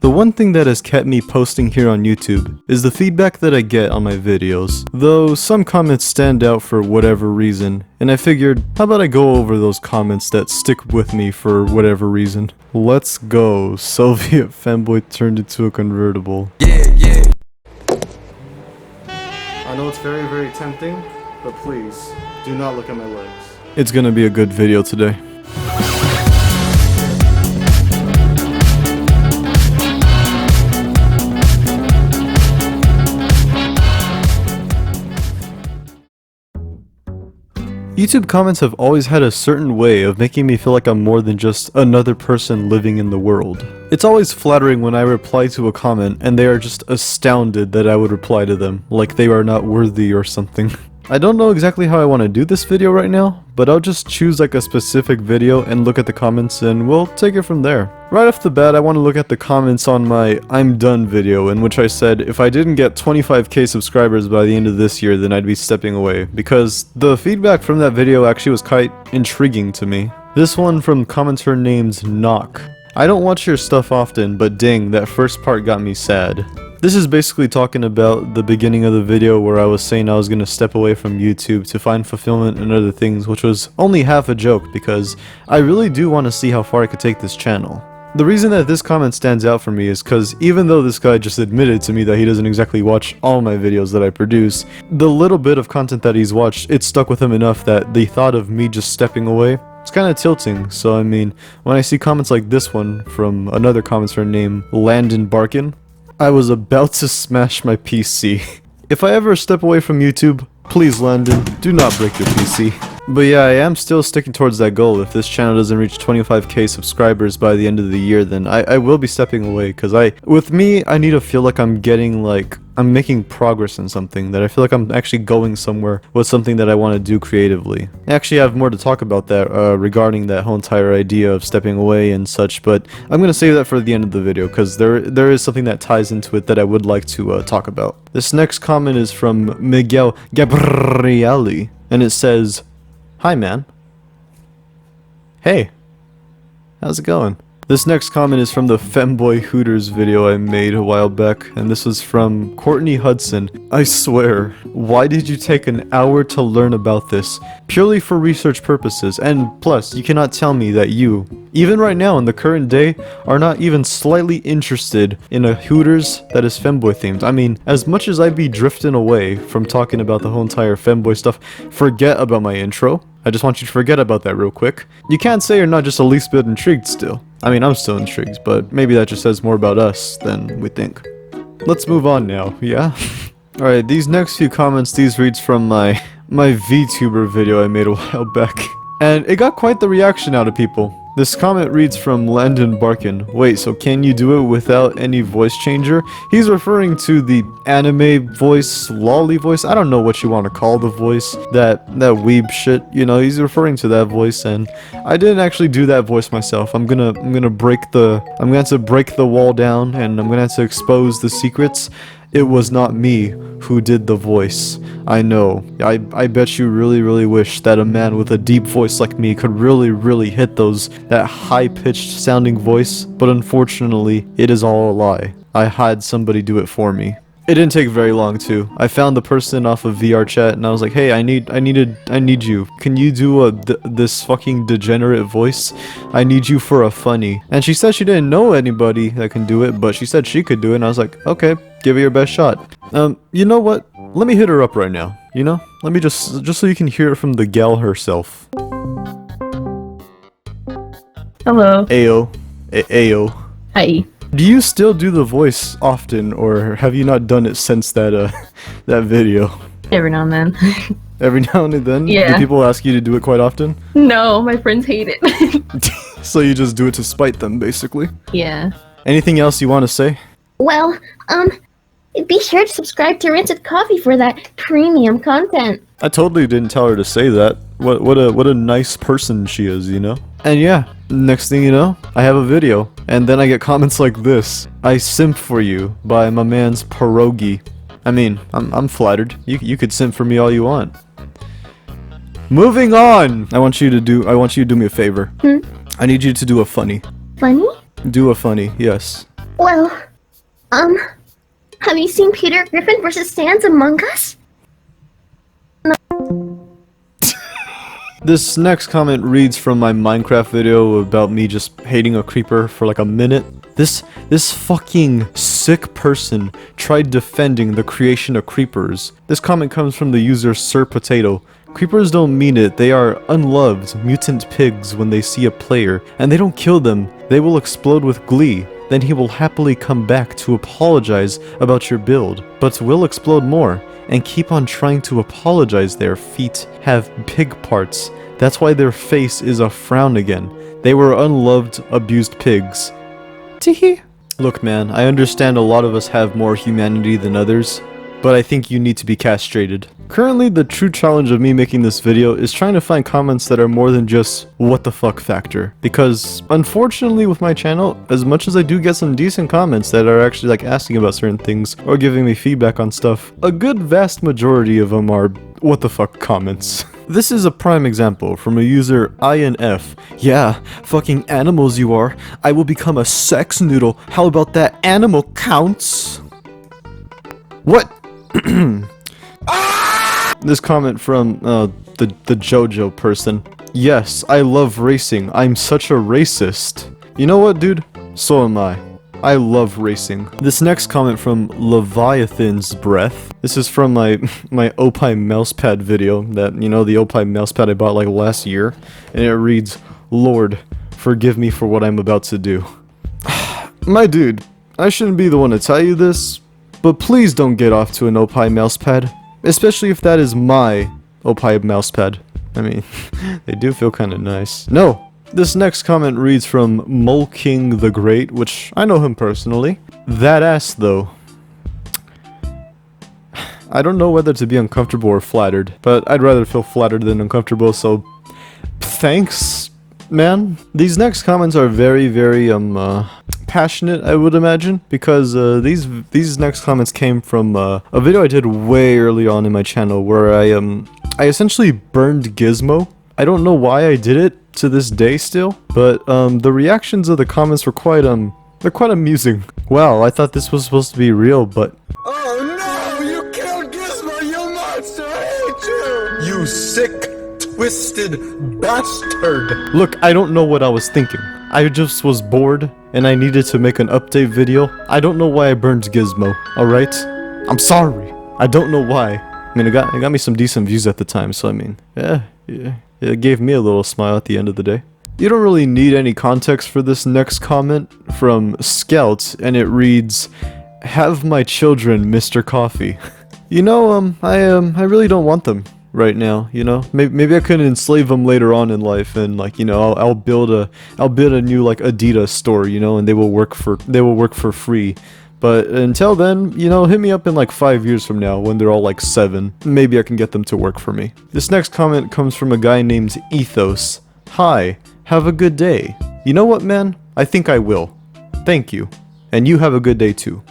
The one thing that has kept me posting here on YouTube is the feedback that I get on my videos, though some comments stand out for whatever reason, and I figured, how about I go over those comments that stick with me for whatever reason. Let's go. Soviet femboy turned into a convertible. Yeah. I know it's very, very tempting, but please, do not look at my legs. It's gonna be a good video today. YouTube comments have always had a certain way of making me feel like I'm more than just another person living in the world. It's always flattering when I reply to a comment and they are just astounded that I would reply to them, like they are not worthy or something. I don't know exactly how I want to do this video right now, but I'll just choose like a specific video and look at the comments and we'll take it from there. Right off the bat, I want to look at the comments on my I'm done video, in which I said if I didn't get 25k subscribers by the end of this year, then I'd be stepping away, because the feedback from that video actually was quite intriguing to me. This one from commenter named Knock. I don't watch your stuff often, but dang, that first part got me sad. This is basically talking about the beginning of the video where I was saying I was gonna step away from YouTube to find fulfillment in other things, which was only half a joke because I really do want to see how far I could take this channel. The reason that this comment stands out for me is because even though this guy just admitted to me that he doesn't exactly watch all my videos that I produce, the little bit of content that he's watched, it stuck with him enough that the thought of me just stepping away, it's kind of tilting. So I mean, when I see comments like this one from another commenter named Landon Barkin, I was about to smash my PC. If I ever step away from YouTube, please Landon, do not break your PC. But yeah, I am still sticking towards that goal. If this channel doesn't reach 25k subscribers by the end of the year, then I will be stepping away, because with me, I need to feel like I'm making progress in something, that I feel like I'm actually going somewhere with something that I want to do creatively. I actually have more to talk about that regarding that whole entire idea of stepping away and such, but I'm going to save that for the end of the video, because there is something that ties into it that I would like to talk about. This next comment is from Miguel Gabrieli, and it says, "Hi man. Hey. How's it going?" This next comment is from the Femboy Hooters video I made a while back, and this was from Courtney Hudson. "I swear, why did you take an hour to learn about this? Purely for research purposes, and plus, you cannot tell me that you, even right now in the current day, are not even slightly interested in a Hooters that is femboy themed. I mean, as much as I be drifting away from talking about the whole entire femboy stuff, forget about my intro. I just want you to forget about that real quick. You can't say you're not just the least bit intrigued still. I mean, I'm still intrigued, but maybe that just says more about us than we think. Let's move on now, yeah? Alright, these next few comments, these reads from my VTuber video I made a while back. And it got quite the reaction out of people. This comment reads from Landon Barkin. "Wait, so can you do it without any voice changer?" He's referring to the anime voice, lolly voice, I don't know what you want to call the voice, that weeb shit, you know, he's referring to that voice, and I didn't actually do that voice myself. I'm gonna have to break the wall down, and I'm gonna have to expose the secrets. It was not me who did the voice. I know. I bet you really wish that a man with a deep voice like me could really hit that high-pitched sounding voice, but unfortunately, it is all a lie. I had somebody do it for me. It didn't take very long too. I found the person off of VR chat and I was like, "Hey, I need you. Can you do this fucking degenerate voice? I need you for a funny." And she said she didn't know anybody that can do it, but she said she could do it, and I was like, "Okay, give it your best shot." You know what? Let me hit her up right now, you know? Let me just so you can hear it from the gal herself. Hello. Ayo. Ayo. Hi. Do you still do the voice often, or have you not done it since that video? Every now and then. Every now and then? Yeah. Do people ask you to do it quite often? No, my friends hate it. So you just do it to spite them, basically? Yeah. Anything else you want to say? Well, be sure to subscribe to Rinsed Coffee for that premium content. I totally didn't tell her to say that. What a nice person she is, you know? And yeah, next thing you know, I have a video, and then I get comments like this. "I simp for you" by my man's Pierogi. I mean, I'm flattered. You could simp for me all you want. Moving on! I want you to do me a favor. I need you to do a funny. Funny? Do a funny, yes. Well, have you seen Peter Griffin versus Sans Among Us? This next comment reads from my Minecraft video about me just hating a creeper for like a minute. This fucking sick person tried defending the creation of creepers. This comment comes from the user Sir Potato. Creepers don't mean it, they are unloved, mutant pigs when they see a player, and they don't kill them, they will explode with glee. Then he will happily come back to apologize about your build, but will explode more, and keep on trying to apologize. Their feet have pig parts, that's why their face is a frown again. They were unloved, abused pigs. Teehee. Look man, I understand a lot of us have more humanity than others, but I think you need to be castrated. Currently, the true challenge of me making this video is trying to find comments that are more than just what the fuck factor. Because, unfortunately with my channel, as much as I do get some decent comments that are actually like asking about certain things or giving me feedback on stuff, a good vast majority of them are what the fuck comments. This is a prime example from a user INF. Yeah, fucking animals you are. I will become a sex noodle. How about that? Animal counts? What? This comment from the JoJo person. Yes, I love racing. I'm such a racist. You know what, dude? So am I. I love racing. This next comment from Leviathan's Breath. This is from my Opie mousepad video that, you know, the Opie mousepad I bought like last year. And it reads, Lord, forgive me for what I'm about to do. My dude, I shouldn't be the one to tell you this, but please don't get off to an Opie mousepad. Especially if that is my Opie mousepad. I mean, they do feel kinda nice. No! This next comment reads from Mole King the Great, which I know him personally. That ass though. I don't know whether to be uncomfortable or flattered, but I'd rather feel flattered than uncomfortable, so thanks, man. These next comments are very, very, passionate, I would imagine, because these next comments came from a video I did way early on in my channel where I essentially burned Gizmo. I don't know why I did it to this day still, but the reactions of the comments were they're quite amusing. Wow, I thought this was supposed to be real, but oh no, you killed Gizmo, you monster, I hate you! You sick, twisted bastard! look, I don't know what I was thinking. I just was bored, and I needed to make an update video. I don't know why I burned Gizmo, alright? I'm sorry. I don't know why. I mean, it got me some decent views at the time, so I mean, yeah, it gave me a little smile at the end of the day. You don't really need any context for this next comment from Scout, and it reads, Have my children, Mr. Coffee. You know, I really don't want them right now, you know. Maybe I could enslave them later on in life, and like, you know, I'll build a new like Adidas store, you know, and they will work for free. But until then, you know, hit me up in like 5 years from now when they're all like 7. Maybe I can get them to work for me. This next comment comes from a guy named Ethos. Hi, have a good day. You know what, man? I think I will. Thank you. And you have a good day too.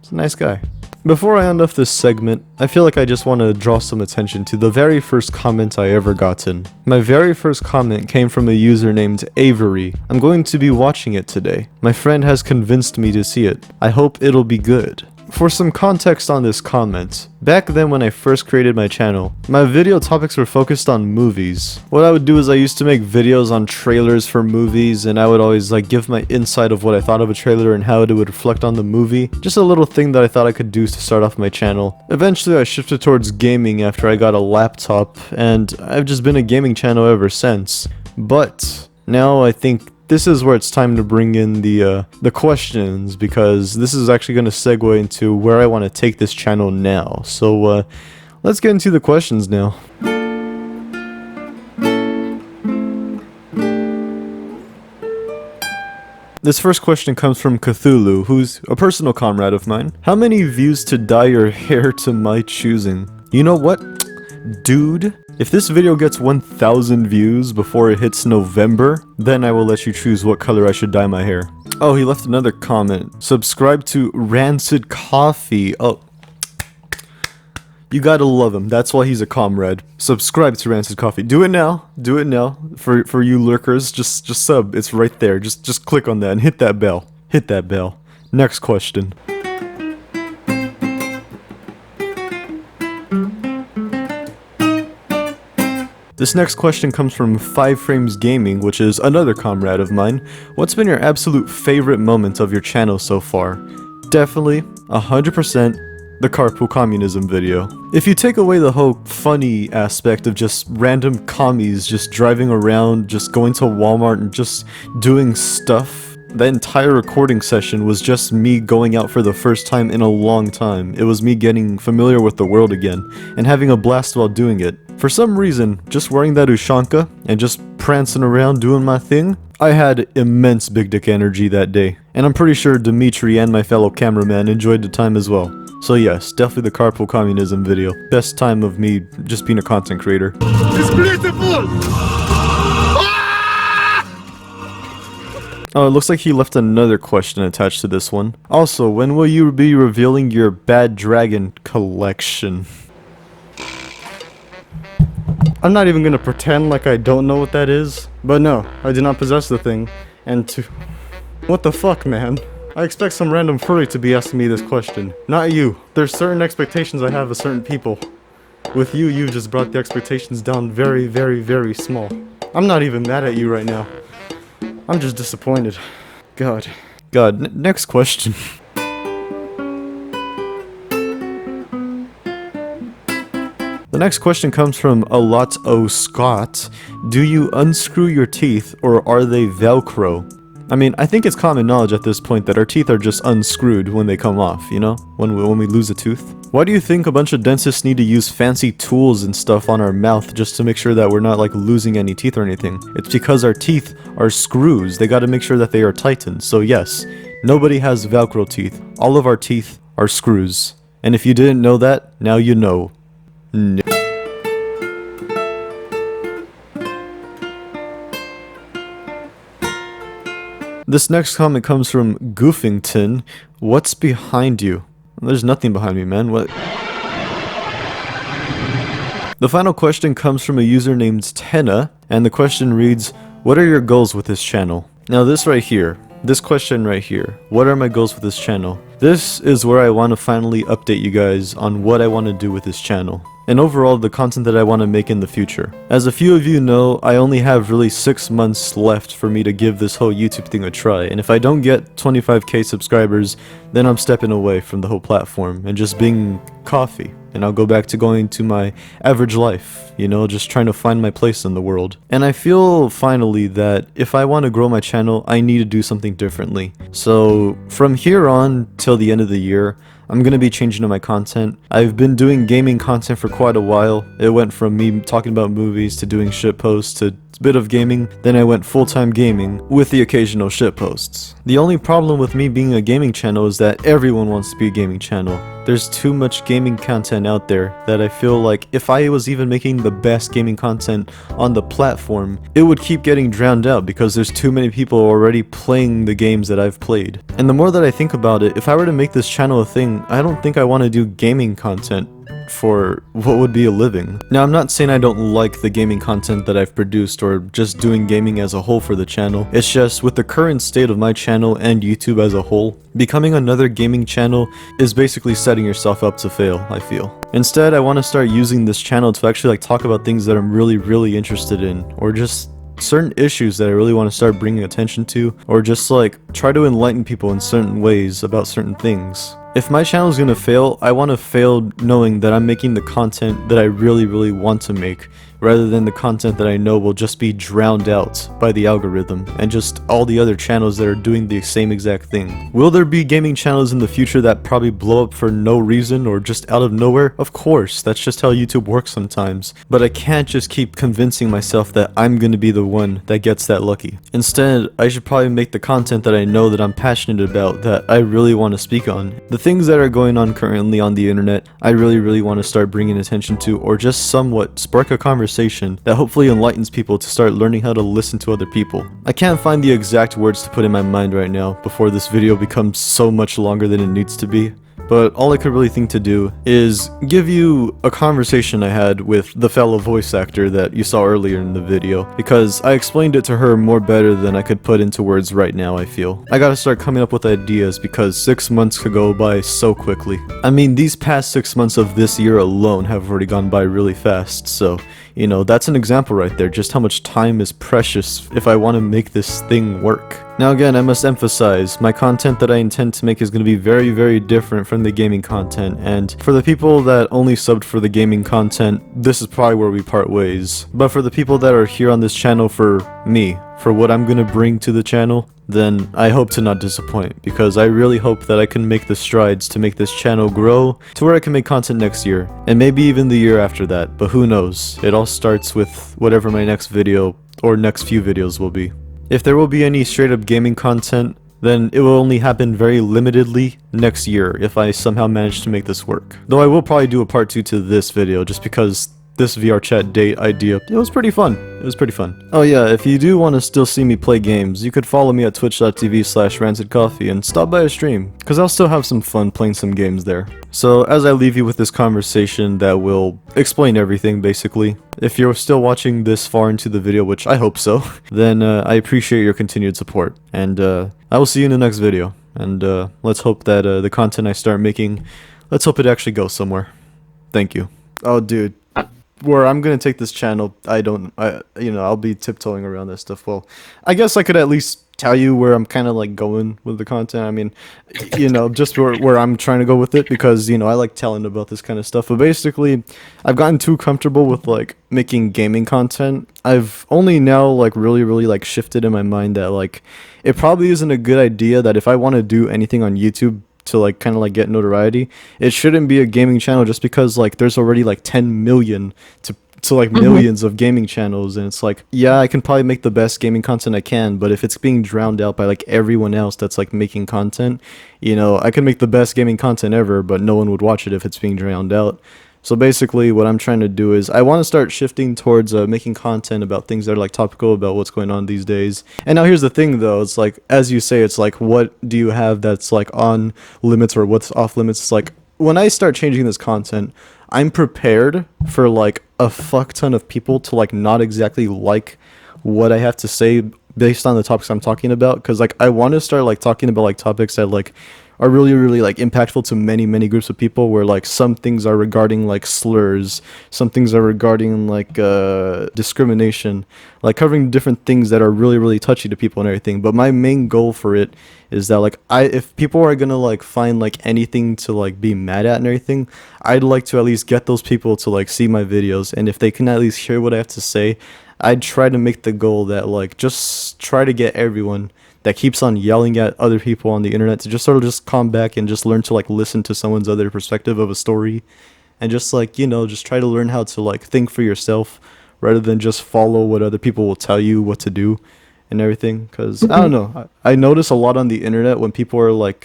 It's a nice guy. Before I end off this segment, I feel like I just want to draw some attention to the very first comment I ever gotten. My very first comment came from a user named Avery. I'm going to be watching it today. My friend has convinced me to see it. I hope it'll be good. For some context on this comment, back then when I first created my channel, my video topics were focused on movies. What I would do is I used to make videos on trailers for movies, and I would always like give my insight of what I thought of a trailer and how it would reflect on the movie. Just a little thing that I thought I could do to start off my channel. Eventually I shifted towards gaming after I got a laptop, and I've just been a gaming channel ever since. But now I think this is where it's time to bring in the questions, because this is actually going to segue into where I want to take this channel now. So let's get into the questions now. This first question comes from Cthulhu, who's a personal comrade of mine. How many views to dye your hair to my choosing? You know what? Dude, if this video gets 1,000 views before it hits November, then I will let you choose what color I should dye my hair. Oh, he left another comment. Subscribe to Rancid Coffee. Oh, you gotta love him. That's why he's a comrade. Subscribe to Rancid Coffee. Do it now. Do it now. For you lurkers, just sub. It's right there. Just click on that and hit that bell. hit that bell. Next question. This next question comes from 5 Frames Gaming, which is another comrade of mine. What's been your absolute favorite moment of your channel so far? Definitely, 100%, the carpool communism video. If you take away the whole funny aspect of just random commies just driving around, just going to Walmart and just doing stuff, that entire recording session was just me going out for the first time in a long time. It was me getting familiar with the world again, and having a blast while doing it. For some reason, just wearing that ushanka and just prancing around doing my thing, I had immense big dick energy that day. And I'm pretty sure Dimitri and my fellow cameraman enjoyed the time as well. So yes, definitely the carpool communism video. Best time of me just being a content creator. It's beautiful! Oh, it looks like he left another question attached to this one. Also, when will you be revealing your Bad Dragon collection? I'm not even gonna pretend like I don't know what that is, but no, I do not possess the thing, and what the fuck, man? I expect some random furry to be asking me this question, not you. There's certain expectations I have of certain people. With you, you just brought the expectations down very, very, very small. I'm not even mad at you right now. I'm just disappointed. God. Next question. The next question comes from Alot O. Scott. Do you unscrew your teeth or are they Velcro? I mean, I think it's common knowledge at this point that our teeth are just unscrewed when they come off, you know? When we lose a tooth. Why do you think a bunch of dentists need to use fancy tools and stuff on our mouth just to make sure that we're not like losing any teeth or anything? It's because our teeth are screws. They gotta make sure that they are tightened. So yes, nobody has Velcro teeth. All of our teeth are screws. And if you didn't know that, now you know. No. This next comment comes from Goofington. What's behind you? There's nothing behind me, man. What? The final question comes from a user named Tenna, and the question reads, what are your goals with this channel? Now this question right here, what are my goals with this channel? This is where I want to finally update you guys on what I want to do with this channel, and overall the content that I want to make in the future. As a few of you know, I only have really 6 months left for me to give this whole YouTube thing a try, and if I don't get 25k subscribers, then I'm stepping away from the whole platform and just being coffee, and I'll go back to going to my average life, you know, just trying to find my place in the world. And I feel finally that if I want to grow my channel, I need to do something differently. So from here on till the end of the year, I'm gonna be changing to my content. I've been doing gaming content for quite a while. It went from me talking about movies to doing shit posts to a bit of gaming, then I went full-time gaming with the occasional shit posts. The only problem with me being a gaming channel is that everyone wants to be a gaming channel. There's too much gaming content out there that I feel like if I was even making the best gaming content on the platform, it would keep getting drowned out because there's too many people already playing the games that I've played. And the more that I think about it, if I were to make this channel a thing, I don't think I want to do gaming content for what would be a living. Now, I'm not saying I don't like the gaming content that I've produced or just doing gaming as a whole for the channel. It's just with the current state of my channel and YouTube as a whole, becoming another gaming channel is basically setting yourself up to fail, I feel. Instead, I want to start using this channel to actually like talk about things that I'm really interested in, or just certain issues that I really want to start bringing attention to, or just like try to enlighten people in certain ways about certain things. If my channel is going to fail, I want to fail knowing that I'm making the content that I really want to make, rather than the content that I know will just be drowned out by the algorithm and just all the other channels that are doing the same exact thing. Will there be gaming channels in the future that probably blow up for no reason or just out of nowhere? Of course, that's just how YouTube works sometimes. But I can't just keep convincing myself that I'm going to be the one that gets that lucky. Instead, I should probably make the content that I know that I'm passionate about, that I really want to speak on. The things that are going on currently on the internet, I really want to start bringing attention to, or just somewhat spark a conversation that hopefully enlightens people to start learning how to listen to other people. I can't find the exact words to put in my mind right now before this video becomes so much longer than it needs to be, But all I could really think to do is give you a conversation I had with the fellow voice actor that you saw earlier in the video, because I explained it to her more better than I could put into words right now, I feel. I gotta start coming up with ideas because 6 months could go by so quickly. I mean, these past 6 months of this year alone have already gone by really fast, so, you know, that's an example right there, just how much time is precious if I want to make this thing work. Now again, I must emphasize, my content that I intend to make is going to be very, very different from the gaming content, and for the people that only subbed for the gaming content, this is probably where we part ways. But for the people that are here on this channel for me, for what I'm going to bring to the channel, then I hope to not disappoint, because I really hope that I can make the strides to make this channel grow to where I can make content next year, and maybe even the year after that, but who knows. It all starts with whatever my next video, or next few videos will be. If there will be any straight up gaming content, then it will only happen very limitedly next year if I somehow manage to make this work. Though I will probably do a part 2 to this video just because this VR chat date idea, it was pretty fun. It was pretty fun. Oh yeah, if you do want to still see me play games, you could follow me at twitch.tv/rantedcoffee and stop by a stream, because I'll still have some fun playing some games there. So as I leave you with this conversation that will explain everything basically, if you're still watching this far into the video, which I hope so, then I appreciate your continued support, and I will see you in the next video, and let's hope that the content I start making, let's hope it actually goes somewhere. Thank you. Oh dude. Where I'm gonna take this channel, I'll be tiptoeing around this stuff. Well, I guess I could at least tell you where I'm kind of like going with the content. I mean, just where I'm trying to go with it, because, I like telling about this kind of stuff. But basically, I've gotten too comfortable with like making gaming content. I've only now like really like shifted in my mind that like it probably isn't a good idea that if I want to do anything on YouTube to like kind of like get notoriety, it shouldn't be a gaming channel, just because like there's already like 10 million to like millions of gaming channels, and it's like, yeah, I can probably make the best gaming content I can, but if it's being drowned out by like everyone else that's like making content, I can make the best gaming content ever, but no one would watch it if it's being drowned out. So basically what I'm trying to do is I want to start shifting towards making content about things that are like topical about what's going on these days. And now here's the thing though, it's like, as you say, it's like, what do you have that's like on limits or what's off limits? It's like, when I start changing this content, I'm prepared for like a fuck ton of people to like not exactly like what I have to say based on the topics I'm talking about, because like I want to start like talking about like topics that like are really like impactful to many groups of people, where like some things are regarding like slurs, some things are regarding like discrimination, like covering different things that are really touchy to people and everything. But my main goal for it is that like if people are gonna like find like anything to like be mad at and everything, I'd like to at least get those people to like see my videos, and if they can at least hear what I have to say, I'd try to make the goal that like just try to get everyone that keeps on yelling at other people on the internet to just sort of just calm back and just learn to like listen to someone's other perspective of a story, and just like, just try to learn how to like think for yourself rather than just follow what other people will tell you what to do and everything. Because I don't know, I notice a lot on the internet when people are like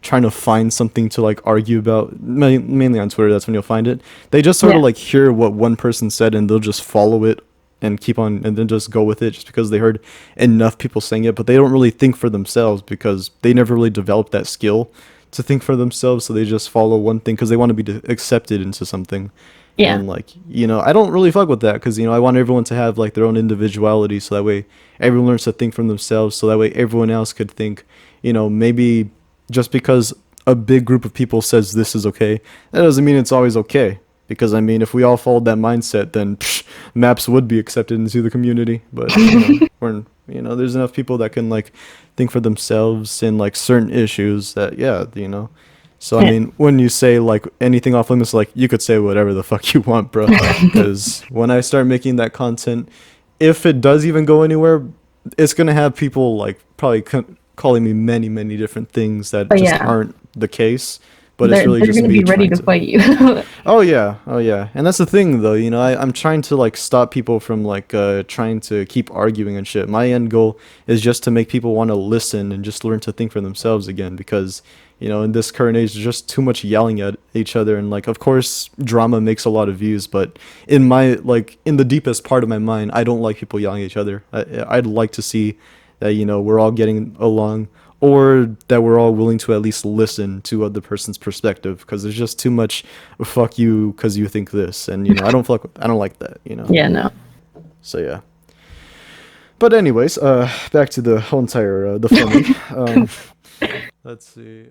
trying to find something to like argue about, mainly on Twitter, that's when you'll find it. They just sort of like hear what one person said and they'll just follow it and keep on, and then just go with it just because they heard enough people saying it, but they don't really think for themselves because they never really developed that skill to think for themselves. So they just follow one thing because they want to be accepted into something. Yeah. And like, I don't really fuck with that, because I want everyone to have like their own individuality, so that way everyone learns to think for themselves, so that way everyone else could think, maybe just because a big group of people says this is okay, that doesn't mean it's always okay. Because I mean, if we all followed that mindset, then maps would be accepted into the community. But there's enough people that can like think for themselves in like certain issues that So I mean, when you say like anything off limits, like you could say whatever the fuck you want, bro. Because when I start making that content, if it does even go anywhere, it's gonna have people like probably calling me many different things that aren't the case. But it's really just me ready to fight you. Oh yeah, and that's the thing though. I'm trying to like stop people from like trying to keep arguing and shit. My end goal is just to make people want to listen and just learn to think for themselves again. Because in this current age, there's just too much yelling at each other, and like, of course, drama makes a lot of views. But in the deepest part of my mind, I don't like people yelling at each other. I'd like to see that we're all getting along or that we're all willing to at least listen to other person's perspective, because there's just too much fuck you because you think this, and I don't like that, Yeah, no. So yeah. But anyways, back to the whole entire the funny. Let's see.